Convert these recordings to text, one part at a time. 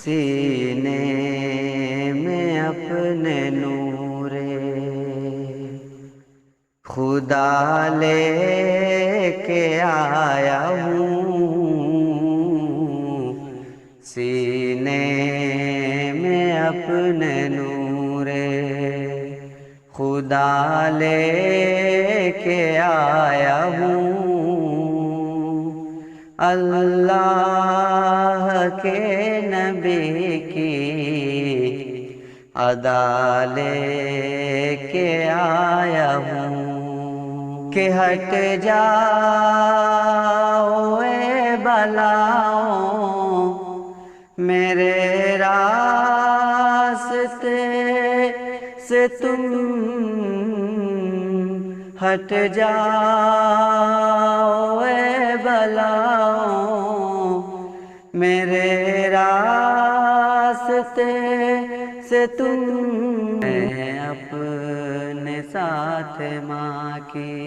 سینے میں اپنے نور خدا لے کے آیا ہوں، سینے میں اپنے نور خدا لے کے آیا ہوں، اللہ کے نبی کی ادا لے کے آیا ہوں کہ ہٹ جاؤ اے بلاؤں میرے راستے سے تم ہٹ جاؤ اے بلاؤں میرے راستے سے تم، میں اپنے ساتھ ماں کی،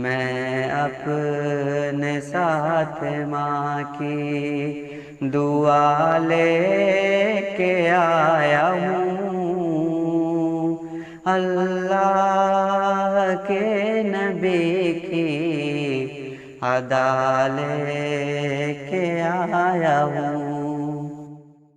میں اپنے ساتھ ماں کی دعا لے کے آیا ہوں، اللہ کے نبی کی ادا لے کے آیا ہوں۔